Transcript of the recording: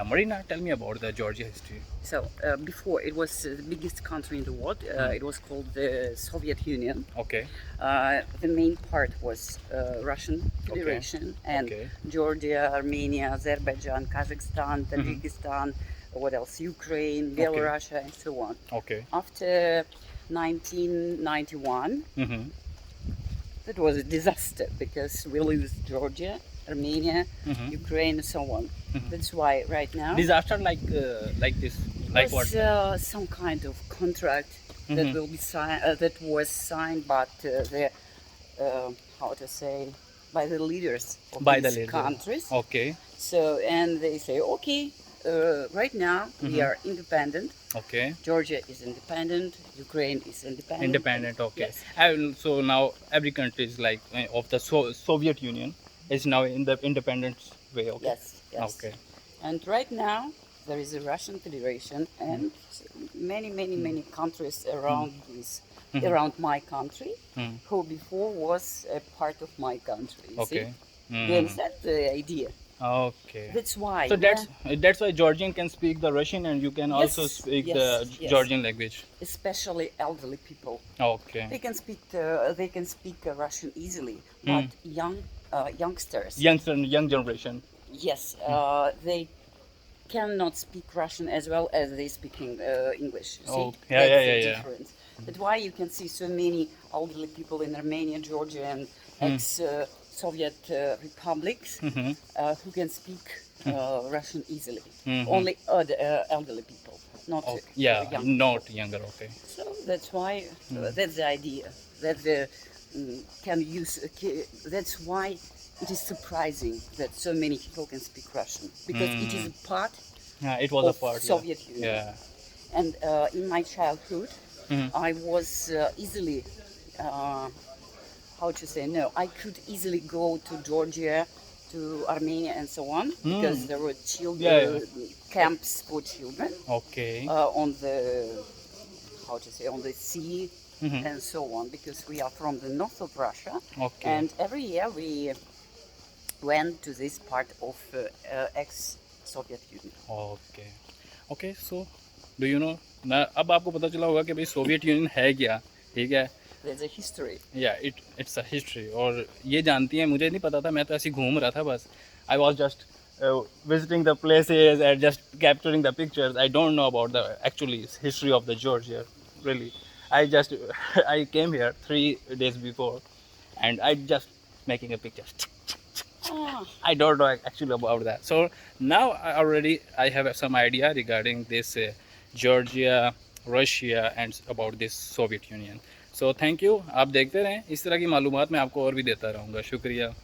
Marina, tell me about the Georgia history. So before it was the biggest country in the world. It was called the Soviet Union. Okay. The main part was Russian Okay. Federation and Okay. Georgia, Armenia, Azerbaijan, Kazakhstan, Tajikistan, what else? Ukraine, Belarus, and so on. Okay. After 1991, Mm-hmm. that was a disaster because we lose Georgia, Armenia, Ukraine, and so on. That's why right now Disaster like this, like was what? some kind of contract that will be signed. That was signed, but the how to say, by the leaders of By the these leader. countries. Okay. So and they say, okay, right now we are independent. Okay. Georgia is independent. Ukraine is independent. Independent. Okay. Yes. And so now every country is like of the Soviet Union is now in the independent way. Okay. Yes. Yes. Okay. And right now there is a Russian Federation and many countries around this, around my country, who before was a part of my country. You see? Okay. You understand the idea? Okay. That's why. So that's why Georgian can speak the Russian and you can also speak yes, the yes. Georgian language. Especially elderly people. Okay. They can speak Russian easily, but youngsters. Young generation. Yes, they cannot speak Russian as well as they speak English. You see? Oh, yeah, That's yeah, the yeah, yeah. difference. That's why you can see so many elderly people in Armenia, Georgia, and ex-Soviet republics who can speak Russian easily. Only elderly people, not young. Not younger. Okay. So that's why that's the idea. That's the that's why it is surprising that so many people can speak Russian because it is a part Yeah, it was of a part. Soviet Union. Yeah. And in my childhood, I was easily, how to say, no, I could easily go to Georgia, to Armenia, and so on because there were children camps for children Okay. on the, how to say, on the sea. And so on, because we are from the north of Russia, Okay. and every year we went to this part of ex-Soviet Union. Okay. Okay. So, do you know? ना अब आपको पता चला होगा कि भाई Soviet union है क्या, ठीक है? There's a history. Yeah, it's a history. और ये जानती हैं, मुझे नहीं पता था, मैं तो ऐसे ही घूम रहा था बस. I was just visiting the places and just capturing the pictures. I don't know about the actually history of the Georgia, really. I came here 3 days before, and I just making a picture. I don't know actually about that. So now I have some idea regarding this Georgia, Russia, and about this Soviet Union. So thank you. आप देखते रहें, इस तरह की मालूमात मैं आपको और भी देता रहूँगा. शुक्रिया.